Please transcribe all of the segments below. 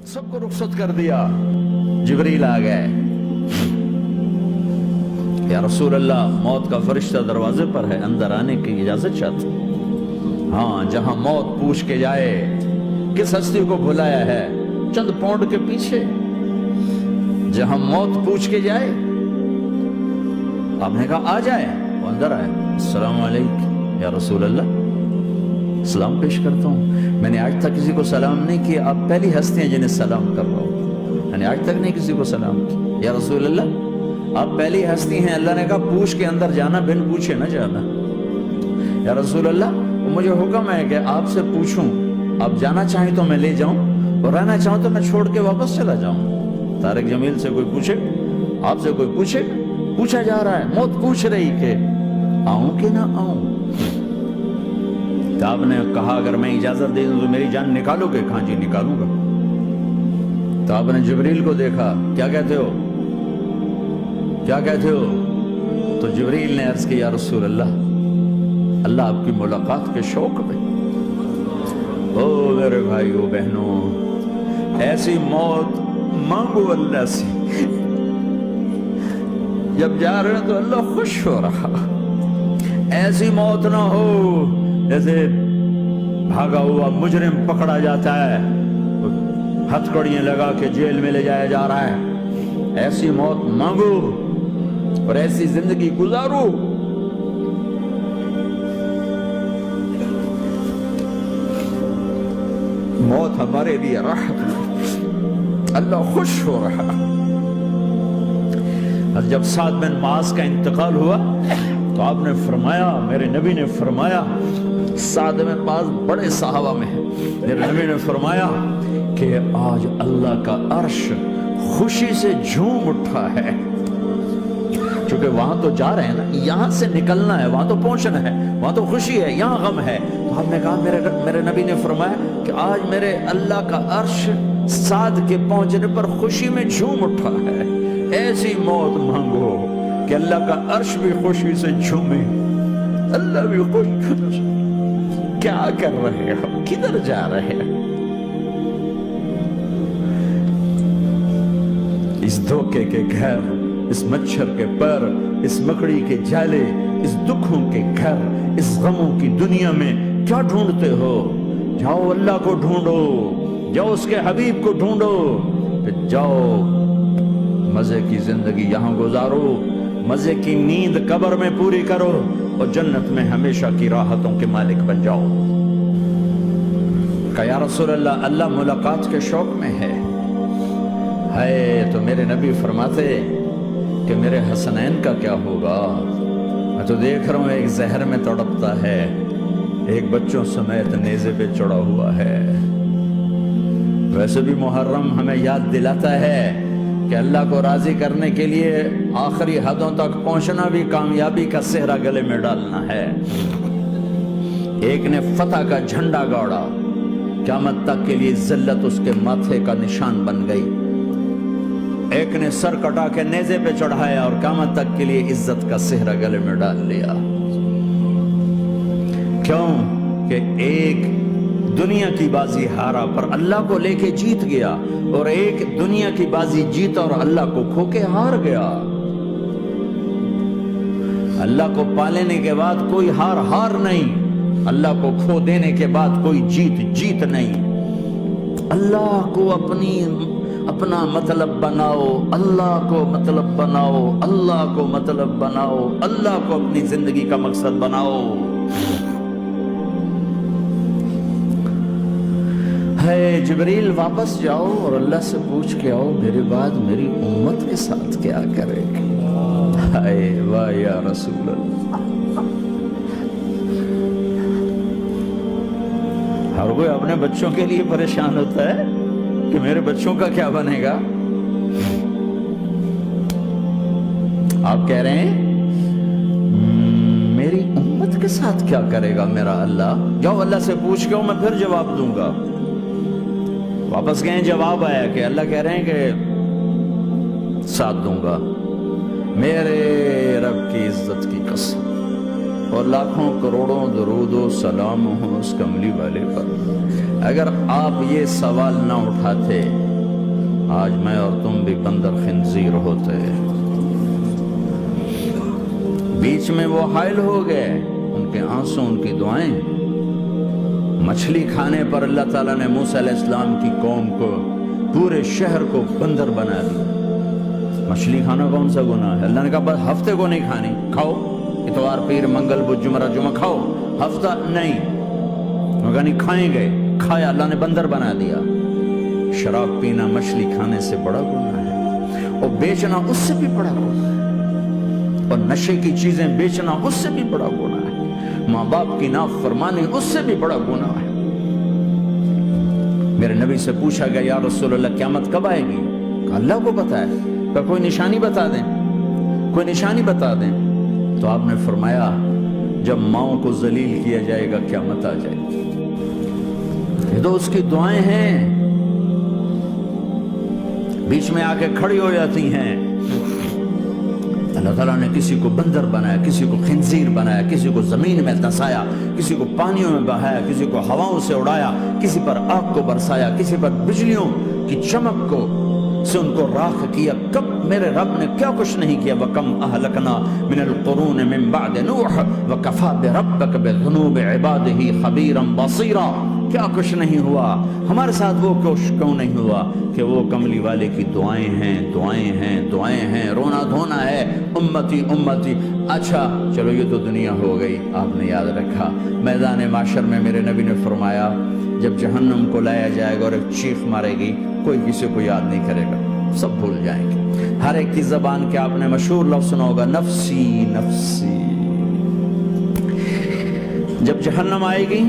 سب کو رخصت کر دیا. جبریل آ گئے. یا رسول اللہ موت کا فرشتہ دروازے پر ہے, اندر آنے کی اجازت چاہتا. ہاں, جہاں موت پوچھ کے جائے کس ہستی کو بھلایا ہے, چند پاؤنڈ کے پیچھے جہاں موت پوچھ کے جائے. آپ نے کہا آ جائے, وہ اندر آئے. السلام علیکم یا رسول اللہ, سلام پیش کرتا ہوں. میں نے آج تک کسی کو سلام نہیں کیا, آپ پہلی ہستی ہیں جنہیں سلام کر رہا ہوں. میں نے آج تک نہیں کسی کو سلام کیا. یا رسول اللہ آپ پہلی ہستی ہیں. اللہ نے کہا پوچھ کے اندر جانا, بن پوچھے نہ جانا. یا رسول اللہ مجھے حکم ہے کہ آپ سے پوچھوں, آپ جانا چاہیں تو میں لے جاؤں, اور رہنا چاہوں تو میں چھوڑ کے واپس چلا جاؤں. طارق جمیل سے کوئی پوچھے, آپ سے کوئی پوچھے, پوچھا جا رہا ہے, موت پوچھ رہی کہ آؤں کہ نہ آؤں. تو آپ نے کہا اگر میں اجازت دے دوں تو میری جان نکالو گے؟ کہاں جی نکالوں گا. تو آپ نے جبریل کو دیکھا, کیا کہتے ہو, کیا کہتے ہو؟ تو جبریل نے عرض کی یا رسول اللہ اللہ آپ کی ملاقات کے شوق میں. او میرے بھائیو بہنوں, ایسی موت مانگو اللہ سے. جب جا رہے ہیں تو اللہ خوش ہو رہا. ایسی موت نہ ہو جیسے بھاگا ہوا مجرم پکڑا جاتا ہے, ہتھکڑیاں لگا کے جیل میں لے جایا جا رہا ہے. ایسی موت مانگو اور ایسی زندگی گزارو. موت ہمارے لیے راحت ہے, اللہ خوش ہو رہا. اور جب سعد بن معاذ کا انتقال ہوا تو آپ نے فرمایا, میرے نبی نے فرمایا, سعد بن معاذ بڑے صحابہ میں ہیں, میرے نبی نے فرمایا کہ آج اللہ کا عرش خوشی سے جھوم اٹھا ہے. چونکہ وہاں تو جا رہے ہیں نا, یہاں سے نکلنا ہے, وہاں تو پہنچنا ہے, وہاں تو خوشی ہے, یہاں غم ہے. تو آپ نے کہا, میرے نبی نے فرمایا کہ آج میرے اللہ کا عرش سعد کے پہنچنے پر خوشی میں جھوم اٹھا ہے. ایسی موت مانگو کہ اللہ کا عرش بھی خوشی سے جھومے, اللہ بھی خوش. کیا کر رہے ہو, کدھر جا رہے ہیں؟ اس دھوکے کے گھر, اس مچھر کے پر, اس مکڑی کے جالے, اس دکھوں کے گھر, اس غموں کی دنیا میں کیا ڈھونڈتے ہو؟ جاؤ اللہ کو ڈھونڈو, جاؤ اس کے حبیب کو ڈھونڈو, پھر جاؤ مزے کی زندگی یہاں گزارو, مزے کی نیند قبر میں پوری کرو, اور جنت میں ہمیشہ کی راحتوں کے مالک بن جاؤ. کہ یا رسول اللہ اللہ ملاقات کے شوق میں ہے. تو میرے نبی فرماتے کہ میرے حسنین کا کیا ہوگا؟ میں تو دیکھ رہا ہوں ایک زہر میں تڑپتا ہے, ایک بچوں سمیت نیزے پہ چڑھا ہوا ہے. ویسے بھی محرم ہمیں یاد دلاتا ہے کہ اللہ کو راضی کرنے کے لیے آخری حدوں تک پہنچنا بھی کامیابی کا صحرا گلے میں ڈالنا ہے. ایک نے فتح کا جھنڈا گاڑا, قیامت تک کے لیے ذلت اس کے ماتھے کا نشان بن گئی. ایک نے سر کٹا کے نیزے پہ چڑھایا اور قیامت تک کے لیے عزت کا صحرا گلے میں ڈال لیا. کیوں کہ ایک دنیا کی بازی ہارا پر اللہ کو لے کے جیت گیا, اور ایک دنیا کی بازی جیتا اور اللہ کو کھو کے ہار گیا. اللہ کو پالینے کے بعد کوئی ہار نہیں, اللہ کو کھو دینے کے بعد کوئی جیت نہیں. اللہ کو اپنا مطلب بناؤ, اللہ کو مطلب بناؤ, اللہ کو مطلب بناؤ, اللہ کو اپنی زندگی کا مقصد بناؤ. جبریل واپس جاؤ اور اللہ سے پوچھ کے آؤ میرے بعد میری امت کے ساتھ کیا کرے گی. واہ یا رسول اللہ. ہر کوئی اپنے بچوں کے لیے پریشان ہوتا ہے کہ میرے بچوں کا کیا بنے گا. آپ کہہ رہے ہیں میری امت کے ساتھ کیا کرے گا میرا اللہ. جاؤ اللہ سے پوچھ کے میں پھر جواب دوں گا. واپس گئے, جواب آیا کہ اللہ کہہ رہے ہیں کہ ساتھ دوں گا. میرے رب کی عزت کی قسم, اور لاکھوں کروڑوں درود و سلام ہوں اس کملی والے پر۔ اگر آپ یہ سوال نہ اٹھاتے آج میں اور تم بھی بندر خنزیر ہوتے۔ بیچ میں وہ حائل ہو گئے، ان کے آنسوں، ان کی دعائیں۔ مچھلی کھانے پر اللہ تعالیٰ نے موسیٰ علیہ السلام کی قوم کو، پورے شہر کو بندر بنا دیا۔ مچھلی کھانا کون سا گناہ ہے؟ اللہ نے کہا بس ہفتے کو نہیں کھانی، کھاؤ اتوار پیر منگل بدھ جمعہ جمعہ کھاؤ، ہفتہ نہیں۔ مگر نہیں کھائیں گے، کھایا، اللہ نے بندر بنا دیا۔ شراب پینا مچھلی کھانے سے بڑا گناہ ہے، اور بیچنا اس سے بھی بڑا گناہ ہے، اور نشے کی چیزیں بیچنا اس سے بھی بڑا گناہ ہے، ماں باپ کی نافرمانی اس سے بھی بڑا گناہ ہے۔ میرے نبی سے پوچھا گیا یا رسول اللہ قیامت کب آئے گی؟ کہا اللہ کو پتا ہے، کہ کوئی نشانی بتا دیں، کوئی نشانی بتا دیں۔ تو آپ نے فرمایا جب ماؤں کو ذلیل کیا جائے گا قیامت آ جائے گی۔ یہ تو اس کی دعائیں ہیں، بیچ میں آ کے کھڑی ہو جاتی ہیں۔ اللہ تعالیٰ نے کسی کو بندر بنایا، کسی کو خنزیر بنایا، کسی کو زمین میں دھسایا، کسی کو پانیوں میں بہایا، کسی کو ہواؤں سے اڑایا، کسی پر آگ کو برسایا، کسی پر بجلیوں کی چمک کو سے ان کو راکھ کیا۔ کب میرے رب نے کیا کچھ نہیں کیا۔ وَكَمْ أَهْلَكْنَا مِنَ الْقُرُونِ مِنْ بَعْدِ نُوحٍ وَكَفَى بِرَبِّكَ بِذُنُوبِ عِبَادِهِ خَبِيرًا بَصِيرًا۔ کیا کچھ نہیں ہوا ہمارے ساتھ، وہ کچھ کیوں نہیں ہوا کہ وہ کملی والے کی دعائیں ہیں، دعائیں ہیں، دعائیں ہیں، رونا دھونا ہے، امتی امتی۔ اچھا چلو یہ تو دنیا ہو گئی، آپ نے یاد رکھا میدان معاشر میں میرے نبی نے فرمایا جب جہنم کو لایا جائے گا اور ایک چیخ مارے گی، کوئی کسی کو یاد نہیں کرے گا، سب بھول جائیں گے۔ ہر ایک کی زبان کے آپ نے مشہور لفظ سنا ہوگا نفسی نفسی۔ جب جہنم آئے گی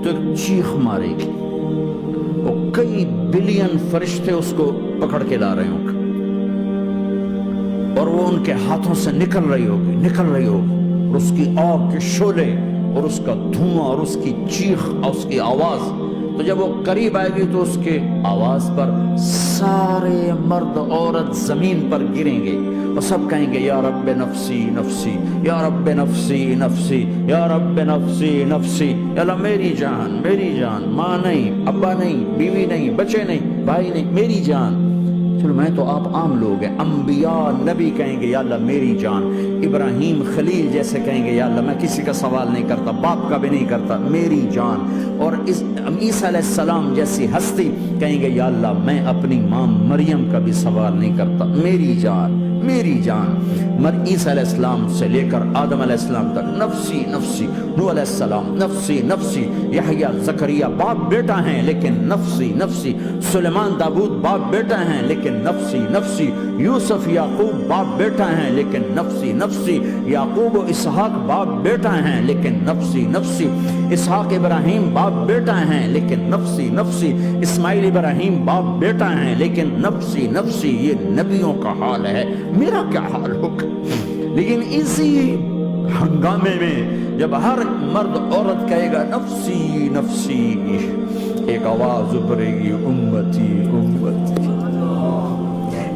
تو ایک چیخ مارے گی، وہ کئی بلین فرشتے اس کو پکڑ کے لا رہے ہوں گے، اور وہ ان کے ہاتھوں سے نکل رہی ہوگی، اور اس کی آگ کے شعلے اور اس کا دھواں اور اس کی چیخ اور اس کی آواز۔ تو جب وہ قریب آئے گی تو اس کے آواز پر سارے مرد عورت زمین پر گریں گے اور سب کہیں گے یا رب نفسی نفسی، یا رب نفسی نفسی، یا رب نفسی نفسی۔ یا اللہ میری جان، میری جان، ماں نہیں، ابا نہیں، بیوی نہیں، بچے نہیں، بھائی نہیں، میری جان۔ چلو میں تو آپ عام لوگ ہیں، انبیاء نبی کہیں گے یا اللہ میری جان، ابراہیم خلیل جیسے کہیں گے یا اللہ میں کسی کا سوال نہیں کرتا، باپ کا بھی نہیں کرتا، میری جان۔ اور عیسیٰ علیہ السلام جیسی ہستی کہیں گے یا اللہ میں اپنی ماں مریم کا بھی سوال نہیں کرتا، میری جان، میری جان۔ عیسیٰ علیہ السلام سے لے کر آدم علیہ السلام تک نفسی نفسی، نوح علیہ السلام نفسی نفسی، یحییٰ زکریا باپ بیٹا ہیں لیکن نفسی نفسی، سلیمان داؤد باپ بیٹا ہیں لیکن نفسی نفسی، یوسف یعقوب باپ بیٹا ہیں لیکن نفسی نفسی، یعقوب و اسحاق باپ بیٹا ہیں لیکن نفسی نفسی، اسحاق ابراہیم باپ بیٹا ہیں لیکن نفسی نفسی، اسماعیل ابراہیم باپ بیٹا ہیں لیکن نفسی نفسی۔ یہ نبیوں کا حال ہے، میرا کیا حال ہوگا؟ لیکن اسی ہنگامے میں جب ہر مرد عورت کہے گا نفسی نفسی، ایک آواز ابھرے گی امتی امتی،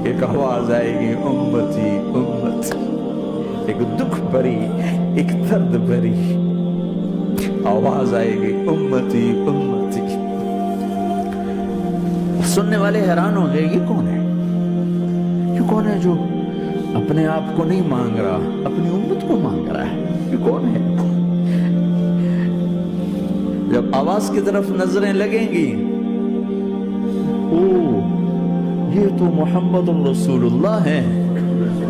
ایک آواز آئے گی امتی امتی، ایک دکھ بھری، ایک درد بھری آواز آئے گی امتی امتی۔ سننے والے حیران ہوں گے یہ کون ہے، یہ کون ہے جو اپنے آپ کو نہیں مانگ رہا، اپنی امت کو مانگ رہا ہے، یہ کون ہے؟ جب آواز کی طرف نظریں لگیں گی، یہ تو محمد الرسول اللہ ہے،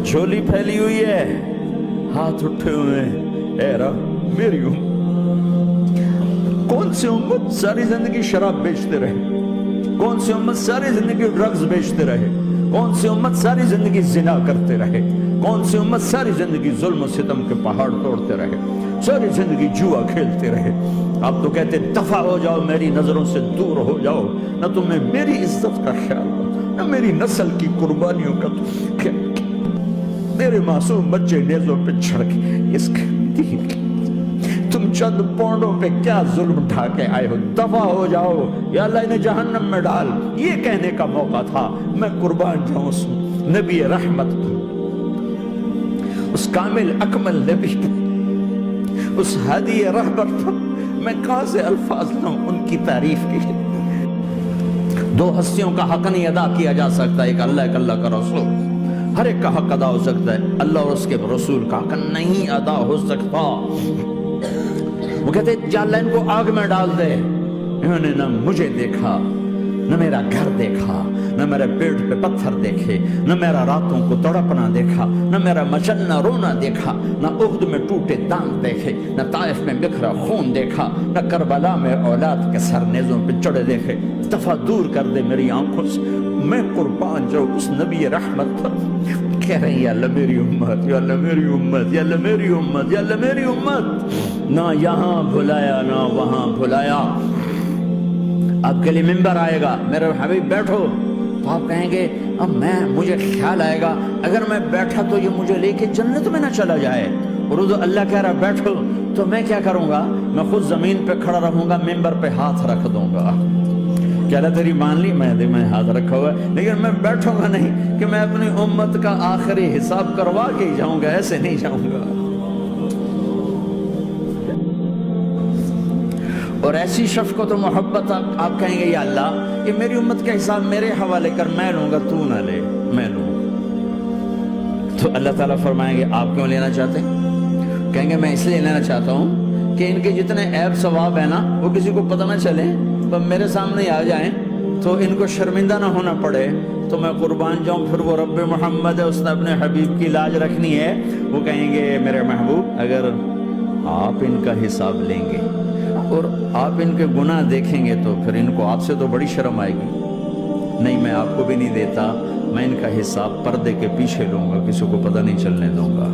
جھولی پھیلی ہوئی ہے، ہاتھ اٹھے ہوئے ہیں، اے رب میری امت۔ کون سی امت ساری زندگی شراب بیچتے رہے، کون سی امت ساری زندگی ڈرگز بیچتے رہے، کون سی امت ساری زندگی زنا کرتے رہے، کون سی امت ساری زندگی ظلم و ستم کے پہاڑ توڑتے رہے، ساری زندگی جوا کھیلتے رہے۔ آپ تو کہتے دفع ہو جاؤ، میری نظروں سے دور ہو جاؤ، نہ تمہیں میری عزت کا خیال ہو، نہ میری نسل کی قربانیوں کا خیال، میرے معصوم بچے نیزوں پہ چڑھ کے اس کے دین کی، تم چند پونڈوں پہ کیا ظلم ڈھا کے آئے ہو، دفع ہو جاؤ، یا اللہ انہیں جہنم میں ڈال۔ یہ کہنے کا موقع تھا، میں قربان جاؤں اس نبی رحمت، اس کامل اکمل نبی، اس ہادی رہبر پر میں کہاں سے الفاظ لاؤں ان کی تعریف کی. دو ہستیوں کا حق نہیں ادا کیا جا سکتا, ایک اللہ ایک اللہ کا رسول. ہر ایک کا حق ادا ہو سکتا ہے, اللہ اور اس کے رسول کا حق نہیں ادا ہو سکتا. وہ کہتے جا اللہ ان کو آگ میں ڈال دے. انہوں نے نہ مجھے دیکھا, نہ میرا گھر دیکھا, نہ میرے پیٹ پہ پتھر دیکھے, نہ میرا راتوں کو تڑپنا دیکھا, نہ میرا مچلنا رونا دیکھا, نہ احد میں ٹوٹے دانت دیکھے, نہ طائف میں بکھرا خون دیکھا, نہ کربلا میں اولاد کے سر نیزوں پہ چڑھے دیکھے. دفعہ دور کر دے میری آنکھوں سے, میں قربان جاؤں اس نبی رحمت پر. کہہ رہے ہیں یا اللہ میری امت, یا اللہ میری امت, یا اللہ میری امت, یا اللہ میری امت. نہ یہاں بھلایا نہ وہاں بھلایا. آپ کے لیے ممبر آئے گا, میرے حبیب بیٹھو, تو آپ کہیں گے اب مجھے خیال آئے گا اگر میں بیٹھا تو یہ مجھے لے کے جنت میں نہ چلا جائے. اور اللہ کہہ رہا بیٹھو, تو میں کیا کروں گا؟ میں خود زمین پہ کھڑا رہوں گا, ممبر پہ ہاتھ رکھ دوں گا. کہہ رہا تیری مان لی, میں ہاتھ رکھا ہوا ہے, لیکن میں بیٹھوں گا نہیں کہ میں اپنی امت کا آخری حساب کروا کے ہی جاؤں گا, ایسے نہیں جاؤں گا. اور ایسی شفقت و محبت آپ کہیں گے یا اللہ کہ میری امت کا حساب میرے حوالے کر, میں لوں گا, تو نہ لے, میں لوں. تو اللہ تعالیٰ فرمائیں گے آپ کیوں لینا چاہتے؟ کہیں گے میں اس لیے لینا چاہتا ہوں کہ ان کے جتنے عیب ثواب ہیں نا وہ کسی کو پتہ نہ چلے, تو میرے سامنے آ جائیں تو ان کو شرمندہ نہ ہونا پڑے, تو میں قربان جاؤں. پھر وہ رب محمد ہے, اس نے اپنے حبیب کی لاج رکھنی ہے. وہ کہیں گے میرے محبوب اگر آپ ان کا حساب لیں گے اور آپ ان کے گناہ دیکھیں گے تو پھر ان کو آپ سے تو بڑی شرم آئے گی. نہیں, میں آپ کو بھی نہیں دیتا, میں ان کا حساب پردے کے پیچھے لوں گا, کسی کو پتہ نہیں چلنے دوں گا.